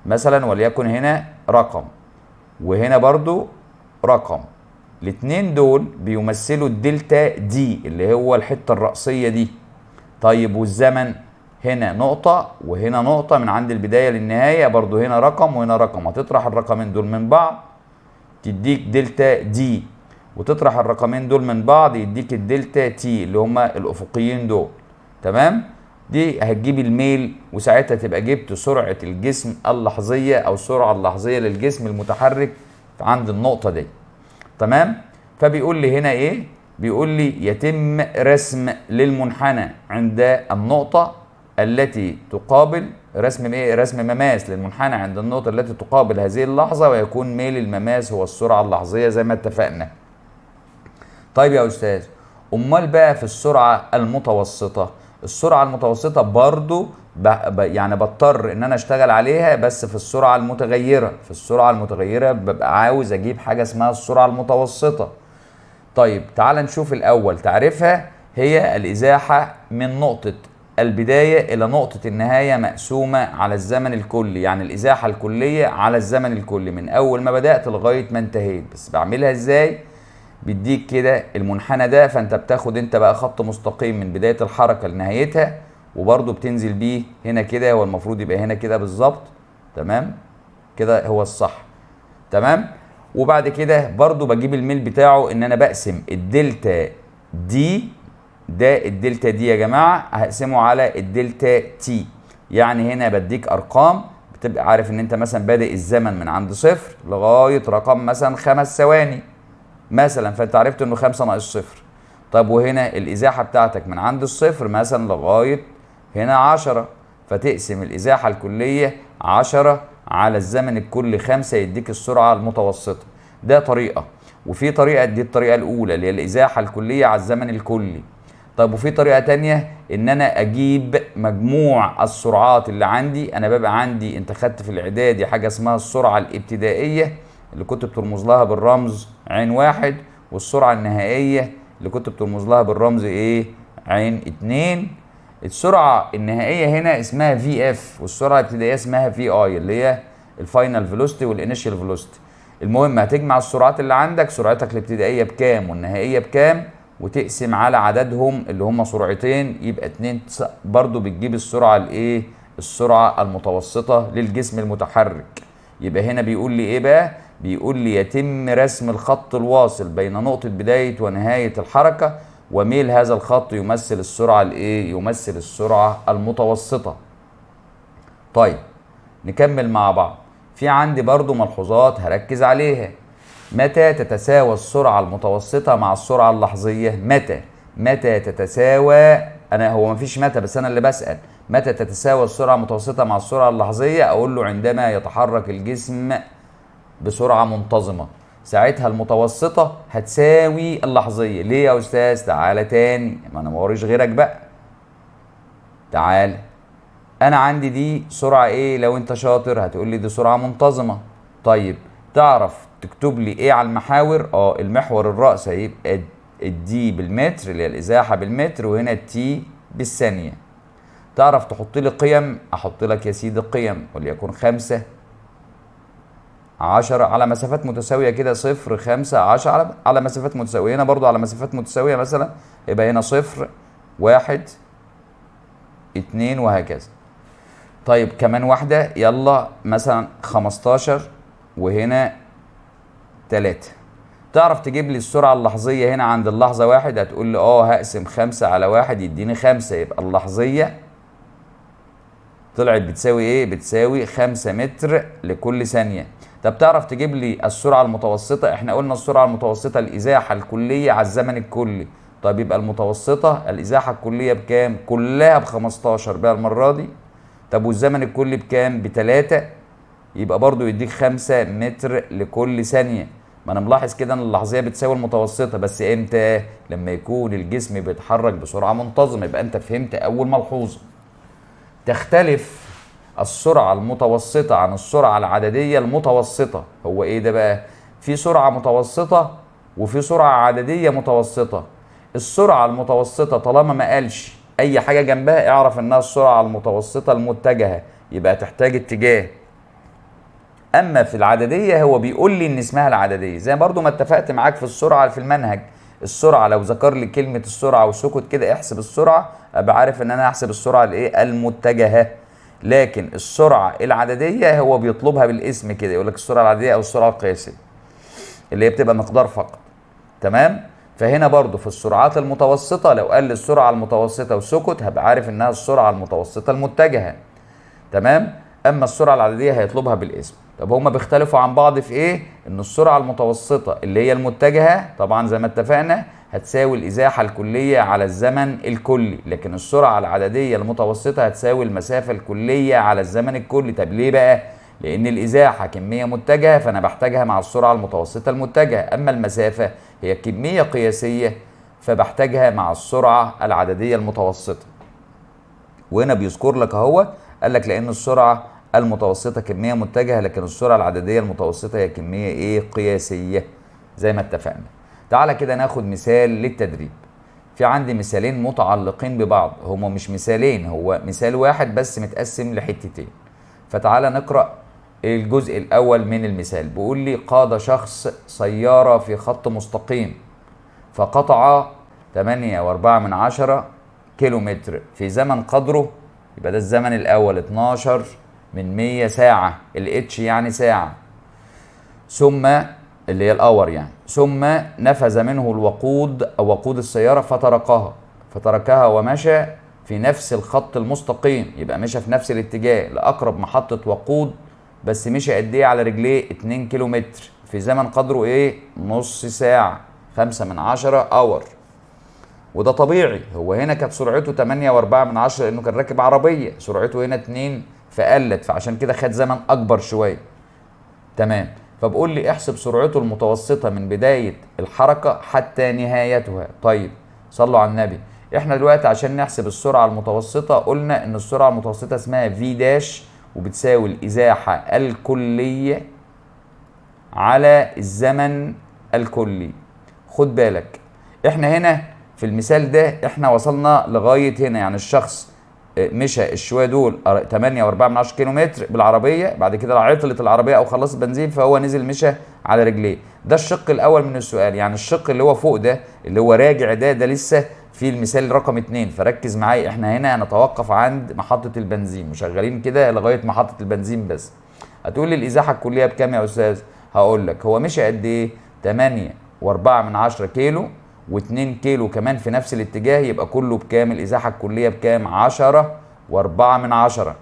مثلا وليكن هنا رقم وهنا برضو رقم. الاتنين دول بيمثلوا الدلتا دي اللي هو الحتة الرأسية دي. طيب والزمن هنا نقطة وهنا نقطة من عند البداية للنهاية، برضو هنا رقم وهنا رقم. هتطرح الرقمين دول من بعض تديك دلتا دي، وتطرح الرقمين دول من بعض يديك الدلتا تي اللي هما الأفقيين دول، تمام. دي هتجيب الميل، وساعتها تبقى جبت سرعة الجسم اللحظية أو السرعة اللحظية للجسم المتحرك عند النقطة دي، تمام. فبيقول لي هنا ايه؟ بيقول لي يتم رسم للمنحنى عند النقطة التي تقابل رسم ايه؟ رسم مماس للمنحنى عند النقطة التي تقابل هذه اللحظة، ويكون ميل المماس هو السرعة اللحظية زي ما اتفقنا. طيب يا أستاذ، أمال بقى في السرعة المتوسطة؟ السرعة المتوسطة برضو يعني بضطر ان انا اشتغل عليها بس في السرعة المتغيرة. في السرعة المتغيرة ببقى عاوز اجيب حاجة اسمها السرعة المتوسطة. طيب تعال نشوف الاول تعريفها. هي الازاحة من نقطة البداية الى نقطة النهاية مقسومة على الزمن الكلي. يعني الازاحة الكلية على الزمن الكلي من اول ما بدأت لغاية ما انتهيت. بس بعملها ازاي؟ بيديك كده المنحنى ده، فانت بتاخد انت بقى خط مستقيم من بداية الحركة لنهايتها، وبرضه بتنزل بيه هنا كده. هو المفروض يبقى هنا كده بالظبط، تمام كده هو الصح، تمام. وبعد كده برضه بجيب الميل بتاعه ان انا بقسم الدلتا دي. ده الدلتا دي يا جماعة هقسمه على الدلتا تي. يعني هنا بديك ارقام، بتبقى عارف ان انت مثلا بادئ الزمن من عند 0 لغاية رقم مثلا 5 ثواني مثلا، فانت عرفت انه 5 ناقص 0. طب وهنا الازاحه بتاعتك من عند الصفر مثلا لغايه هنا 10، فتقسم الازاحه الكليه 10 على الزمن الكلي 5 يديك السرعه المتوسطه. ده طريقه. وفي طريقه، دي الطريقه الاولى اللي هي الازاحه الكليه على الزمن الكلي. طيب وفي طريقه تانية ان انا اجيب مجموع السرعات اللي عندي. انا ببقى عندي، انت خدت في الاعدادي حاجه اسمها السرعه الابتدائيه اللي كنت بترمز لها بالرمز عين 1، والسرعه النهائيه اللي كنت بترمز لها بالرمز ايه؟ عين 2. السرعه النهائيه هنا اسمها في اف، والسرعه الابتدائيه اسمها في اي اللي هي الفاينل فيلوسيتي والانيشال فيلوسيتي. المهم هتجمع السرعات اللي عندك، سرعتك الابتدائيه بكام والنهائيه بكام، وتقسم على عددهم اللي هم سرعتين، يبقى 2. برضو بتجيب السرعه الايه؟ السرعه المتوسطه للجسم المتحرك. يبقى هنا بيقول لي ايه بقى؟ بيقول لي يتم رسم الخط الواصل بين نقطة بداية ونهاية الحركة، وميل هذا الخط يمثل السرعة الايه؟ يمثل السرعة المتوسطة. طيب نكمل مع بعض. في عندي برضو ملحوظات هركز عليها. متى تتساوى السرعة المتوسطة مع السرعة اللحظية؟ متى تتساوى، هو مفيش متى، بس أنا اللي بسأل. متى تتساوى السرعة المتوسطة مع السرعة اللحظية؟ أقول له عندما يتحرك الجسم بسرعة منتظمة. ساعتها المتوسطة هتساوي اللحظية. ليه يا أستاذ؟ تعالى تاني، ما أنا موريش غيرك بقى. تعالى، أنا عندي دي سرعة إيه؟ لو أنت شاطر هتقول لي دي سرعة منتظمة. طيب تعرف تكتب لي إيه على المحاور؟ المحور الرأس هيبقى الدي بالمتر اللي هي الإزاحة بالمتر، وهنا التي بالثانية. تعرف تحط لي قيم؟ أحط لك يا سيدي قيم، وليكن 5 10 على مسافات متساوية كده، 0 5 10 على مسافات متساوية. هنا برضو على مسافات متساوية، مثلا يبقى هنا 0 1 2 وهكذا. طيب كمان واحدة، يلا مثلا 15 وهنا 3. تعرف تجيب لي السرعة اللحظية هنا عند اللحظة 1؟ هتقول لي هقسم 5 على 1 يديني 5، يبقى اللحظية طلعت بتساوي ايه؟ بتساوي 5 متر لكل ثانية. طب تعرف تجيب لي السرعة المتوسطة؟ احنا قلنا السرعة المتوسطة الإزاحة الكلية على الزمن الكلي. طيب يبقى المتوسطة الإزاحة الكلية بكام؟ كلها ب15 بقى المرة دي. طب والزمن الكلي بكام؟ ب3، يبقى برضو يديك 5 متر لكل ثانية. ما انا ملاحظ كده ان اللحظية بتساوي المتوسطة، بس امتى؟ لما يكون الجسم بيتحرك بسرعة منتظمة. يبقى انت فهمت اول ملحوظة. تختلف السرعة المتوسطة عن السرعة العددية المتوسطة. هو ايه ده بقى؟ في سرعة متوسطة وفي سرعة عددية متوسطة. السرعة المتوسطة طالما ما قالش اي حاجة جنبها اعرف انها السرعة المتوسطة المتجهة، يبقى تحتاج اتجاه. اما في العددية هو بيقول لي ان اسمها العددية، زي برضو ما اتفقت معاك في السرعة في المنهج. السرعة لو ذكر لي كلمة السرعة وسكت كده احسب السرعة، ابقى عارف ان انا احسب السرعة الايه؟ المتجهة. لكن السرعة العددية هو بيطلبها بالاسم كده، يقول لك السرعة العددية او السرعة القياسية اللي هي بتبقى مقدار فقط. تمام؟ فهنا برضو في السرعات المتوسطة لو قال لي السرعة المتوسطة وسكت هبقى عارف انها السرعة المتوسطة المتجهة. تمام؟ اما السرعة العددية هيطلبها بالاسم. طب هما بيختلفوا عن بعض في ايه؟ ان السرعة المتوسطة اللي هي المتجهة طبعا زي ما اتفقنا هتساوي الازاحة الكلية على الزمن الكلي، لكن السرعة العددية المتوسطة هتساوي المسافة الكلية على الزمن الكلي. طب ليه بقى؟ لان الازاحة كمية متجهة فانا بحتاجها مع السرعة المتوسطة المتجهة، اما المسافة هي كمية قياسية فبحتاجها مع السرعة العددية المتوسطة. وهنا بيذكر لك اهو، قال لك لان السرعة المتوسطة كمية متجهة، لكن السرعة العددية المتوسطة هي كمية ايه؟ قياسية زي ما اتفقنا. تعالى كده ناخد مثال للتدريب. في عندي مثالين متعلقين ببعض، هما مش مثالين، هو مثال واحد بس متقسم لحتتين. فتعالى نقرأ الجزء الأول من المثال. بيقول لي قاد شخص سيارة في خط مستقيم فقطع 8.4 كيلومتر في زمن قدره، يبقى ده الزمن الأول 12/100 ساعة، الاتش يعني ساعة، ثم اللي هي الأور يعني، ثم نفذ منه الوقود أو وقود السيارة فتركها ومشى في نفس الخط المستقيم. يبقى مشى في نفس الاتجاه لأقرب محطة وقود، بس مشى قد إيه على رجليه؟ 2 كيلومتر في زمن قدره إيه؟ نص ساعة، 5/10 اور. وده طبيعي، هو هنا كانت سرعته 8.4 لأنه كان راكب عربية، سرعته هنا 2 فقلت، فعشان كده خد زمن أكبر شوية. تمام؟ فبقول لي احسب سرعته المتوسطة من بداية الحركة حتى نهايتها. طيب صلوا على النبي. احنا دلوقتي عشان نحسب السرعة المتوسطة قلنا ان السرعة المتوسطة اسمها في داش، وبتساوي الإزاحة الكلية على الزمن الكلي. خد بالك احنا هنا في المثال ده احنا وصلنا لغاية هنا، يعني الشخص مشى الشوية دول 8.4 كيلومتر بالعربية، بعد كده عطلت العربية او خلصت بنزين فهو نزل مشى على رجليه. ده الشق الاول من السؤال، يعني الشق اللي هو فوق ده اللي هو راجع ده لسه في المثال رقم 2. فركز معايا، احنا هنا هنتوقف عند محطة البنزين وشغالين كده لغاية محطة البنزين بس. هتقول لي الإزاحة الكلية بكام يا أستاذ؟ هقول لك هو مشى قد إيه؟ 8.4 كيلو، و2 كيلو كمان في نفس الاتجاه، يبقى كله بكام؟ الازاحه الكليه بكام؟ 10.4.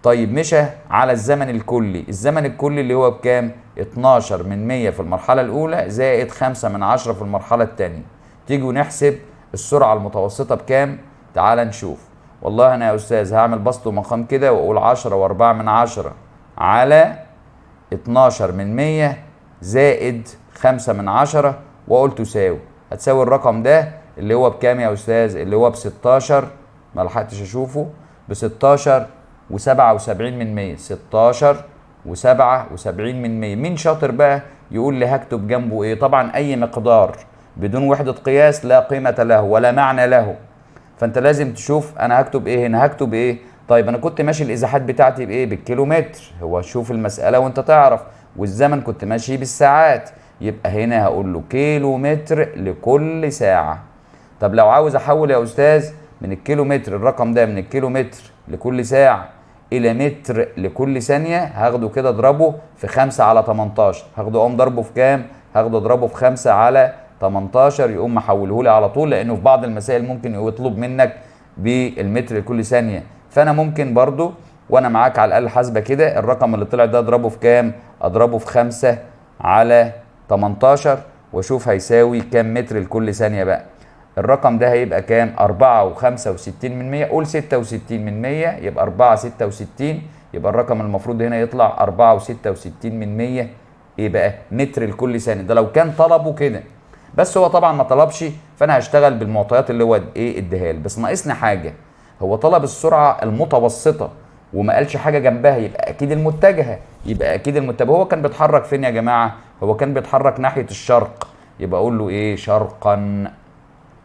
طيب مشى على الزمن الكلي، الزمن الكلي اللي هو بكام؟ 12/100 في المرحله الاولى زائد 5/10 في المرحله الثانيه. تيجوا نحسب السرعه المتوسطه بكام؟ تعال نشوف. والله انا يا استاذ هعمل بسط ومقام كده واقول 10.4 على 12/100 زائد 5/10 واقول تساوي، هتساوي الرقم ده اللي هو بكام يا استاذ؟ اللي هو ب 16، ما لحقتش اشوفه، ب 16.77%. 16.77%. مين شاطر بقى يقول لي هكتب جنبه ايه؟ طبعا اي مقدار بدون وحدة قياس لا قيمة له ولا معنى له، فانت لازم تشوف انا هكتب ايه هنا. هكتب ايه؟ طيب انا كنت ماشي الازاحات بتاعتي بايه؟ بالكيلومتر. هو شوف المسألة وانت تعرف. والزمن كنت ماشي بالساعات، يبقى هنا هقول له كيلو متر لكل ساعة. طب لو عاوز احول يا استاذ من الكيلومتر، الرقم ده من الكيلومتر لكل ساعة الى متر لكل ثانية، هاخده كده اضربه في 5 على 18. هاخده اقوم ضربه في كام؟ هاخده اضربه في 5 على 18، يقوم محوله لي على طول، لانه في بعض المسائل ممكن يطلب منك بالمتر لكل ثانية. فانا ممكن برضو وانا معاك على الاله حاسبه كده، الرقم اللي طلع ده اضربه في كام؟ اضربه في 5 على 18 واشوف هيساوي كام متر لكل ثانية بقى. الرقم ده هيبقى كام؟ 4.65%. قول 66%، يبقى 4.66. يبقى الرقم المفروض هنا يطلع 4.66%. ايه بقى؟ متر لكل ثانية. ده لو كان طلبه كده، بس هو طبعا ما طلبش، فانا هشتغل بالمعطيات اللي هو ايه اديها لي. بس ناقصني حاجة، هو طلب السرعة المتوسطة وما قالش حاجة جنبها، يبقى اكيد المتجهة. يبقى اكيد المتجهة. هو كان بيتحرك فين يا جماعة؟ هو كان بيتحرك ناحية الشرق، يبقى اقول له ايه؟ شرقا.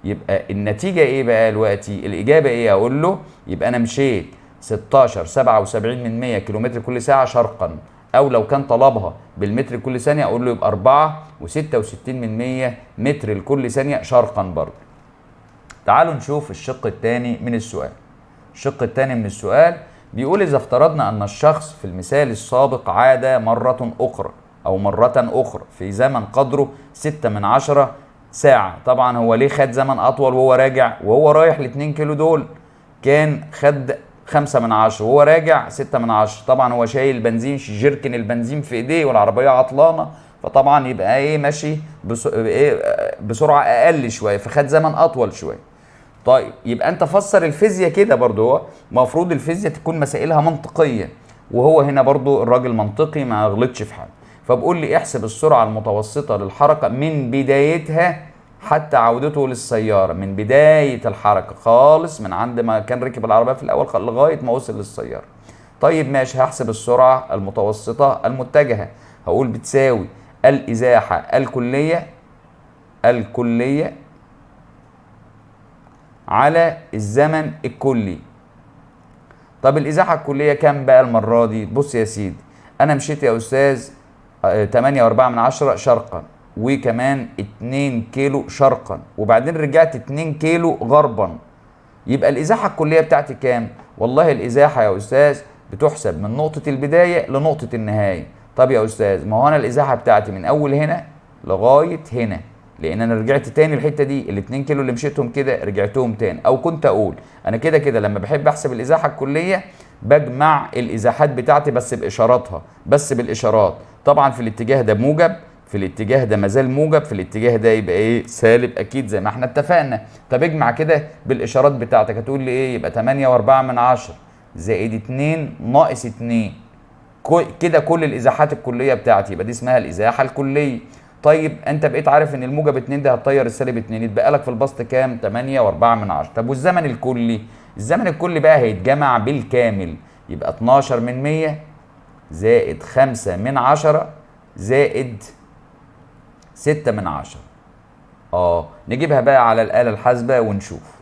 يبقى النتيجة ايه بقى دلوقتي؟ الإجابة ايه؟ أقول له يبقى أنا مشيت 16.77 كيلومتر كل ساعة شرقا، أو لو كان طلبها بالمتر كل ثانية أقول له يبقى 4.66 متر لكل ثانية شرقا برضه. تعالوا نشوف الشق الثاني من السؤال. الشق الثاني من السؤال بيقول إذا افترضنا أن الشخص في المثال السابق عاد مرة أخرى في زمن قدره 6/10 ساعة. طبعا هو ليه خد زمن أطول وهو راجع؟ وهو رايح ل2 كيلو دول كان خد 5/10 وهو راجع 6/10. طبعا هو شايل بنزين، جيركن البنزين في ايديه والعربية عطلانة، فطبعا يبقى ايه؟ ماشي بسرعة أقل شوية، فخد زمن أطول شوية. طيب يبقى أنت فسر الفيزياء كده برضو. هو المفروض الفيزياء تكون مسائلها منطقية، وهو هنا برضو الراجل منطقي ما غلطش في حاجة. فبقول لي احسب السرعة المتوسطة للحركة من بدايتها حتى عودته للسيارة. من بداية الحركة خالص، من عند ما كان ركب العربية في الأول لغاية ما وصل للسيارة. طيب ماشي، هحسب السرعة المتوسطة المتجهة. هقول بتساوي الإزاحة الكلية على الزمن الكلي. طب الإزاحة الكلية كام بقى المرة دي؟ بص يا سيدي، أنا مشيت يا أستاذ 8.4 شرقا، وكمان 2 كيلو شرقا، وبعدين رجعت 2 كيلو غربا. يبقى الإزاحة الكلية بتاعتي كام؟ والله الإزاحة يا أستاذ بتحسب من نقطة البداية لنقطة النهاية. طب يا أستاذ ما هو أنا الإزاحة بتاعتي من أول هنا لغاية هنا، لأن أنا رجعت تاني الحتة دي، ال2 كيلو اللي مشيتهم كده رجعتهم تاني. أو كنت أقول أنا كده لما بحب أحسب الإزاحة الكلية بجمع الإزاحات بتاعتي بس بإشاراتها، بس بالإشارات. طبعا في الاتجاه ده موجب، في الاتجاه ده مازال موجب، في الاتجاه ده يبقى ايه؟ سالب اكيد زي ما احنا اتفقنا. طب اجمع كده بالاشارات بتاعتك، هتقول لي ايه؟ يبقى 8.4 زائد 2 ناقص 2. كده كل الازاحات الكليه بتاعتي، يبقى دي اسمها الازاحه الكليه. طيب انت بقيت عارف ان الموجب 2 ده هتطير السالب 2، يتبقى لك في البسط كام؟ 8.4. طب والزمن الكلي؟ الزمن الكلي بقى هيتجمع بالكامل، يبقى 12/100 زائد 5/10 زائد 6/10. نجيبها بقى على الآلة الحاسبة ونشوف.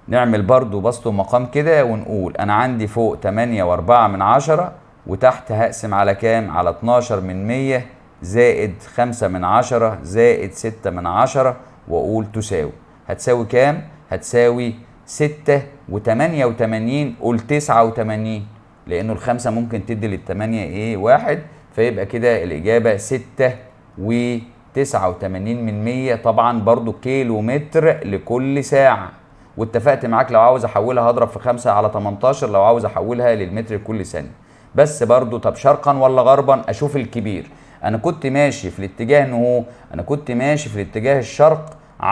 نعمل برضو بسط ومقام كده ونقول أنا عندي فوق 8.4 وتحت هقسم على كام؟ على 12/100 زائد 5/10 زائد 6/10 وأقول تساوي. هتساوي كام؟ هتساوي 6 و88. قول 89، لأنه ال5 ممكن تدي لل8 1، فيبقى كده الإجابة 6 و89. 89 طبعا برضو كيلو متر لكل ساعة. واتفقت معاك لو عاوز احولها هضرب في 5 على 18، لو عاوز احولها للمتر لكل ثانية. بس برضو طب شرقا ولا غربا؟ اشوف الكبير. انا كنت ماشي في الاتجاه انا كنت ماشي في الاتجاه الشرق 10.4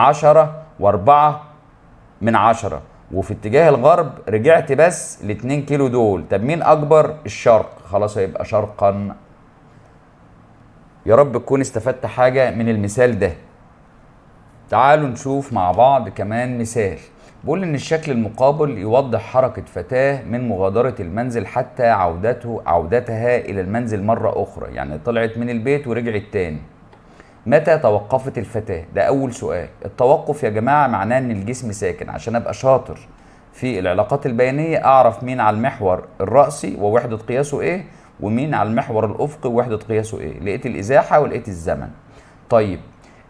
وفي اتجاه الغرب رجعت بس ل2 كيلو دول. طب مين اكبر؟ الشرق. خلاص هيبقى شرقا. يا رب تكون استفدت حاجة من المثال ده. تعالوا نشوف مع بعض كمان مثال. بيقول ان الشكل المقابل يوضح حركة فتاة من مغادرة المنزل حتى عودتها الى المنزل مرة اخرى، يعني طلعت من البيت ورجعت تاني. متى توقفت الفتاة؟ ده اول سؤال. التوقف يا جماعة معناه ان الجسم ساكن. عشان ابقى شاطر في العلاقات البيانية اعرف مين على المحور الرأسي ووحدة قياسه ايه، ومين على المحور الافقي ووحدة قياسه ايه. لقيت الازاحة ولقيت الزمن. طيب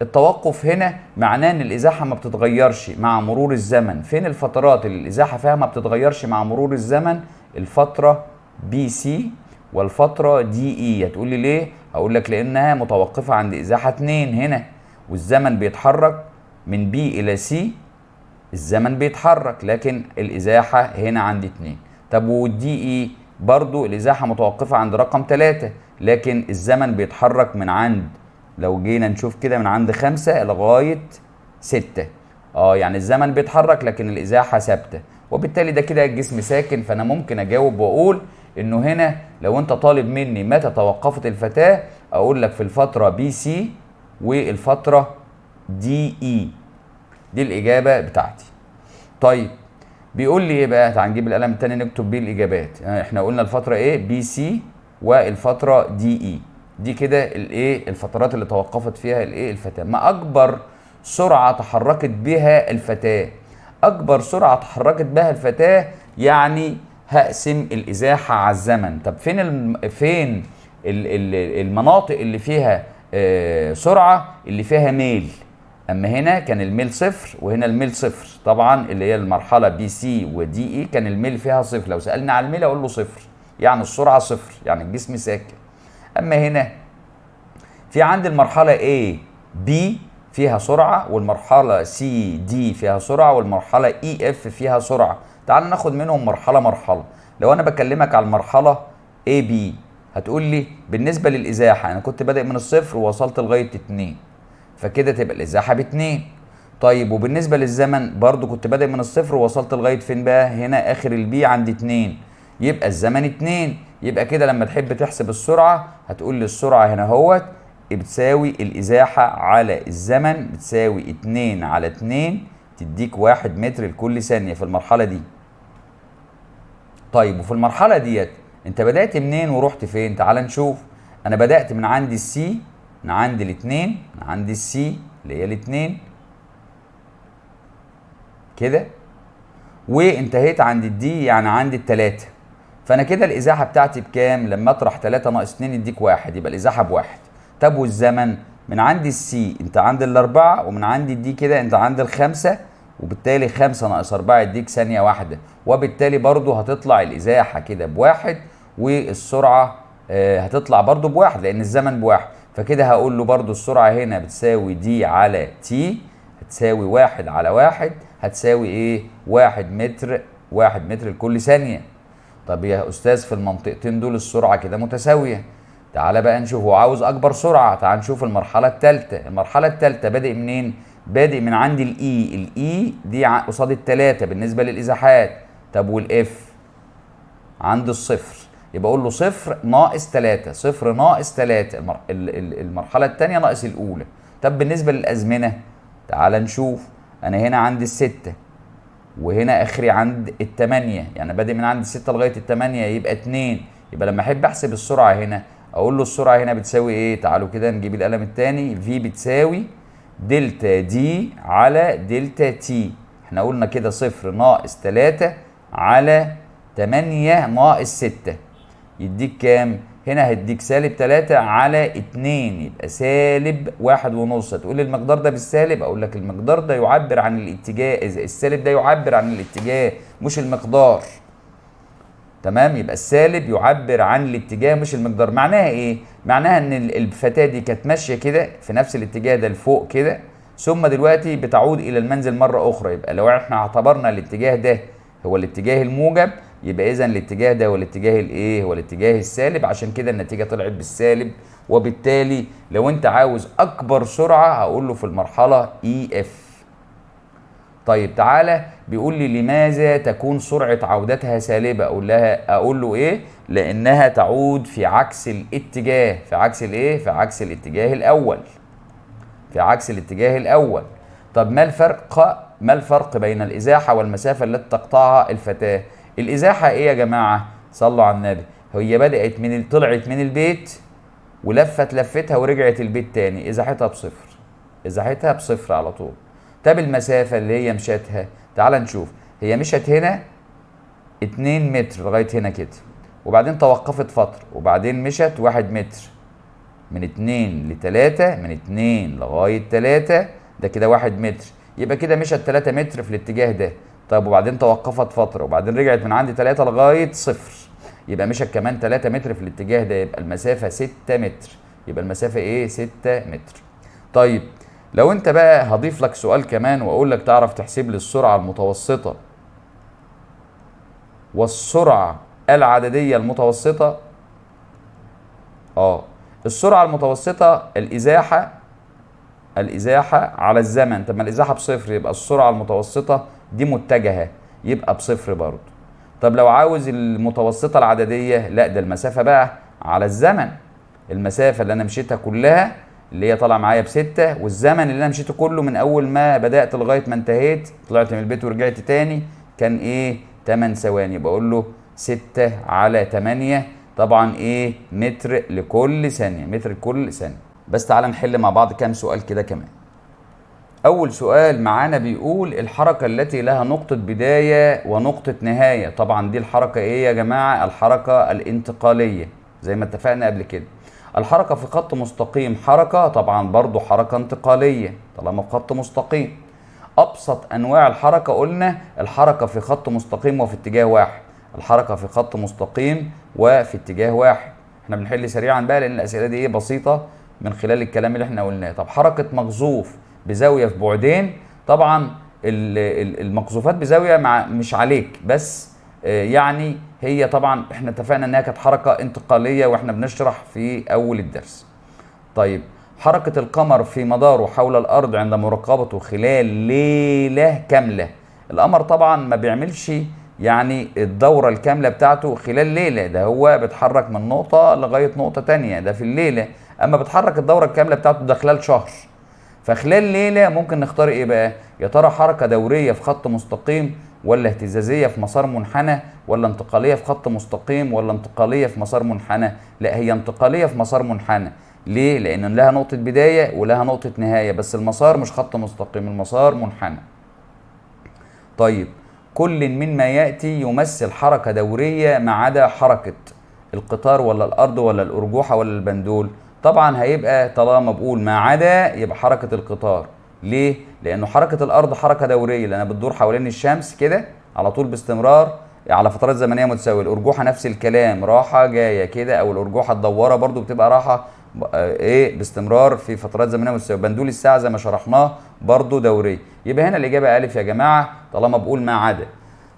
التوقف هنا معناه ان الازاحه ما بتتغيرش مع مرور الزمن. فين الفترات اللي الازاحه فيها ما بتتغيرش مع مرور الزمن؟ الفتره بي سي والفتره دي اي. هتقول لي ليه؟ هقول لك لانها متوقفه عند ازاحه 2 هنا، والزمن بيتحرك من بي الى سي. الزمن بيتحرك لكن الازاحه هنا عند 2. طب والدي اي برضو الازاحه متوقفه عند رقم 3، لكن الزمن بيتحرك من عند، لو جينا نشوف كده، من عند 5 لغاية 6. يعني الزمن بيتحرك لكن الإزاحة ثابتة، وبالتالي ده كده الجسم ساكن. فأنا ممكن أجاوب وأقول إنه هنا لو أنت طالب مني متى توقفت الفتاة، أقول لك في الفترة بي سي والفترة دي إي. دي الإجابة بتاعتي. طيب بيقول لي إيه بقى؟ تعال نجيب القلم التاني نكتب بيه الإجابات. إحنا قلنا الفترة إيه؟ بي سي والفترة دي إي. دي كده الايه؟ الفترات اللي توقفت فيها الايه؟ الفتاة. ما اكبر سرعة تحركت بها الفتاة؟ اكبر سرعة تحركت بها الفتاة يعني هقسم الازاحة على الزمن. طب فين المناطق اللي فيها سرعة اللي فيها ميل؟ اما هنا كان الميل 0 وهنا الميل 0. طبعا اللي هي المرحلة بي سي ودي اي كان الميل فيها 0. لو سألني على الميل اقول له 0، يعني السرعة 0، يعني الجسم ساكن. اما هنا في عندي المرحله A B فيها سرعه، والمرحله C D فيها سرعه، والمرحله E F فيها سرعه. تعال ناخد منهم مرحله مرحله. لو انا بكلمك على المرحله A B هتقول لي بالنسبه للازاحه انا كنت بادئ من الصفر ووصلت لغايه 2، فكده تبقى الازاحه ب2. طيب وبالنسبه للزمن برضو كنت بادئ من الصفر ووصلت لغايه فين بقى؟ هنا اخر البي عند 2، يبقى الزمن 2. يبقى كده لما تحب تحسب السرعه هتقول لي السرعه هنا اهوت بتساوي الازاحه على الزمن بتساوي 2 على 2، تديك 1 متر لكل ثانيه في المرحله دي. طيب وفي المرحله ديت انت بدات منين ورحت فين؟ تعال نشوف. انا بدات من عند السي، من عند الاثنين، من عند السي اللي هي الاثنين كده، وانتهيت عند الدي يعني عند الثلاثه. فانا كده الازاحه بتاعتي بكام؟ لما اطرح 3 ناقص 2 يديك 1، يبقى الازاحه بواحد. طب والزمن؟ من عند السي انت عند الاربعه، ومن عند الدي كده انت عند الخمسه، وبالتالي 5 ناقص 4 يديك ثانيه واحده، وبالتالي برضو هتطلع الازاحه كده بواحد، والسرعه هتطلع برضو بواحد لان الزمن بواحد. فكده هقول له برضو السرعه هنا بتساوي دي على تي، هتساوي 1 على 1، هتساوي ايه؟ 1 متر، 1 متر لكل ثانيه. طب يا استاذ في المنطقتين دول السرعه كده متساويه. تعالى بقى نشوف هو عاوز اكبر سرعه. تعال نشوف المرحله الثالثه. المرحله الثالثه بادئ منين؟ بادئ من عند الاي. الاي دي قصاد الثلاثه بالنسبه للازاحات. طب والاف؟ عند الصفر. يبقى اقول له 0 ناقص 3، 0 ناقص 3 المرحله الثانيه ناقص الاولى. طب بالنسبه للازمنه تعال نشوف. انا هنا عند الستة وهنا اخري عند الثمانية، يعني بادئ من عند الستة لغايه الثمانية، يبقى 2. يبقى لما احب احسب السرعه هنا اقول له السرعه هنا بتساوي ايه؟ تعالوا كده نجيب القلم الثاني. في بتساوي دلتا دي على دلتا تي. احنا قلنا كده 0 ناقص 3 على 8 ناقص 6 يديك كام؟ هنا هيديك سالب 3 على 2، يبقى سالب 1.5. هتقول لي المقدار ده بالسالب؟ اقول لك المقدار ده يعبر عن الاتجاه، السالب ده يعبر عن الاتجاه مش المقدار. تمام. يبقى السالب يعبر عن الاتجاه مش المقدار. معناها ايه؟ معناها ان الفتاة دي كانت ماشية كده في نفس الاتجاه ده لفوق كده، ثم دلوقتي بتعود الى المنزل مرة اخرى. يبقى لو احنا اعتبرنا الاتجاه ده هو الاتجاه الموجب، يبقى اذا الاتجاه ده هو الاتجاه الايه؟ هو الاتجاه السالب. عشان كده النتيجة طلعت بالسالب. وبالتالي لو انت عاوز اكبر سرعة هقول له في المرحلة اي اف. طيب تعالى بيقول لي لماذا تكون سرعة عودتها سالبة؟ اقول له ايه؟ لانها تعود في عكس الاتجاه. في عكس الايه؟ في عكس الاتجاه الاول. في عكس الاتجاه الاول. طب ما الفرق بين الازاحة والمسافة التي تقطعها الفتاة؟ الازاحة ايه يا جماعة؟ صلوا على النبي. هي طلعت من البيت ولفت لفتها ورجعت البيت تاني، ازاحتها بصفر. ازاحتها بصفر على طول. طب المسافة اللي هي مشاتها، تعال نشوف. هي مشت هنا 2 متر لغاية هنا كده، وبعدين توقفت فترة، وبعدين مشت 1 متر، من 2 ل3، من 2 لغاية 3، ده كده 1 متر. يبقى كده مشت 3 متر في الاتجاه ده. طب وبعدين توقفت فترة، وبعدين رجعت من عند 3 لغاية صفر، يبقى مشت كمان 3 متر في الاتجاه ده. يبقى المسافة 6 متر. يبقى المسافة ايه؟ 6 متر. طيب لو انت بقى هضيف لك سؤال كمان واقول لك تعرف تحسب لي السرعة المتوسطة والسرعة العددية المتوسطة. السرعة المتوسطة الإزاحة على الزمن. طب ما الإزاحة بصفر، يبقى السرعة المتوسطة دي متجهة، يبقى بصفر برضه. طب لو عاوز المتوسطة العددية، لا ده المسافة بقى على الزمن. المسافة اللي أنا مشيتها كلها اللي هي طالعة معايا ب6، والزمن اللي أنا مشيته كله من أول ما بدأت لغاية ما انتهيت، طلعت من البيت ورجعت تاني، كان إيه؟ 8 ثواني. بقول له 6 على 8، طبعا إيه؟ متر لكل ثانية. متر لكل ثانية. بس تعال نحل مع بعض كام سؤال كده كمان. أول سؤال معانا بيقول الحركة التي لها نقطة بداية ونقطة نهاية. طبعا دي الحركة إيه يا جماعة؟ الحركة الانتقالية زي ما اتفقنا قبل كده. الحركة في خط مستقيم حركة، طبعا برضو حركة انتقالية طالما في خط مستقيم. أبسط أنواع الحركة قلنا الحركة في خط مستقيم وفي اتجاه واحد. الحركة في خط مستقيم وفي اتجاه واحد. احنا بنحل سريعا بقى لأن الأسئلة دي إيه؟ بسيطة من خلال الكلام اللي احنا قلناه. طب حركة مقذوف بزاوية في بعدين، طبعا المقذوفات بزاوية مش عليك بس يعني هي طبعا احنا اتفقنا انها كانت حركة انتقالية واحنا بنشرح في اول الدرس. طيب حركة القمر في مداره حول الارض عند مراقبته خلال ليلة كاملة. القمر طبعا ما بيعملش يعني الدورة الكاملة بتاعته خلال ليلة، ده هو بيتحرك من نقطة لغاية نقطة تانية، ده في الليلة. اما بتحرك الدورة الكاملة بتاعته ده خلال شهر. فخلال ليلة ممكن نختار ايه بقى؟ يا ترى حركة دورية في خط مستقيم، ولا اهتزازية في مسار منحنى، ولا انتقالية في خط مستقيم، ولا انتقالية في مسار منحنى؟ لا هي انتقالية في مسار منحنى. ليه؟ لأن لها نقطة بداية ولها نقطة نهاية، بس المسار مش خط مستقيم، المسار منحنى. طيب كل مما يأتي يمثل حركة دورية ما عدا حركة القطار ولا الأرض ولا الأرجوحة ولا البندول. طبعا هيبقى طالما بقول ما عدا يبقى حركة القطار. ليه؟ لأنه حركة الأرض حركة دورية لأنها بتدور حوالين الشمس كده على طول باستمرار على فترات زمنية متساوية. الأرجوحة نفس الكلام، راحة جاية كده، أو الأرجوحة الدوارة برضو بتبقى راحة ايه باستمرار في فترات زمنيه متساويه. بندول الساعه زي ما شرحناه برضو دوريه. يبقى هنا الاجابه الف يا جماعه طالما بقول ما عدا.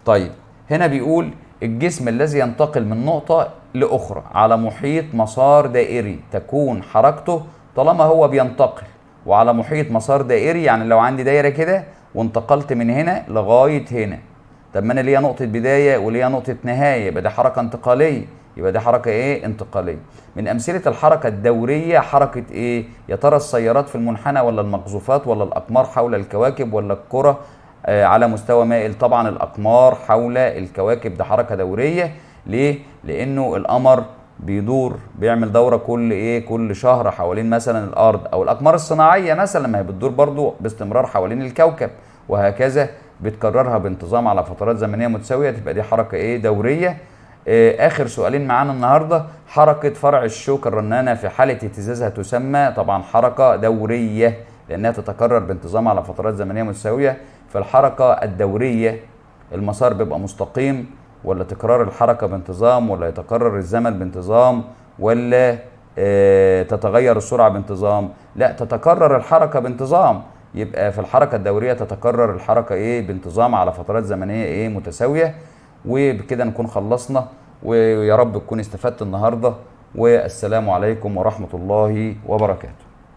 طيب هنا بيقول الجسم الذي ينتقل من نقطه لاخرى على محيط مسار دائري تكون حركته، طالما هو بينتقل وعلى محيط مسار دائري، يعني لو عندي دايره كده وانتقلت من هنا لغايه هنا، طب ما انا ليا نقطه بدايه وليا نقطه نهايه، يبقى دي حركه انتقاليه. يبقى دي حركه ايه؟ انتقاليه. من امثله الحركه الدوريه حركه ايه؟ يا ترى السيارات في المنحنى، ولا المقذوفات، ولا الاقمار حول الكواكب، ولا الكره على مستوى مائل؟ طبعا الاقمار حول الكواكب ده حركه دوريه. ليه؟ لانه القمر بيدور بيعمل دوره كل ايه؟ كل شهر حوالين مثلا الارض، او الاقمار الصناعيه مثلا ما هي بتدور برضو باستمرار حوالين الكوكب، وهكذا بتكررها بانتظام على فترات زمنيه متساويه، تبقى دي حركه ايه؟ دوريه. اخر سؤالين معانا النهارده. حركه فرع الشوك الرنانه في حاله اهتزازها تسمى، طبعا حركه دوريه لانها تتكرر بانتظام على فترات زمنيه متساويه. في الحركه الدوريه المسار بيبقى مستقيم ولا تكرار الحركة بانتظام، ولا يتكرر الزمن بانتظام، ولا تتغير السرعة بانتظام؟ لا، تتكرر الحركة بانتظام. يبقى في الحركة الدورية تتكرر الحركة ايه بانتظام على فترات زمنية ايه متساوية. وبكده نكون خلصنا، ويا رب تكون استفدت النهاردة، والسلام عليكم ورحمة الله وبركاته.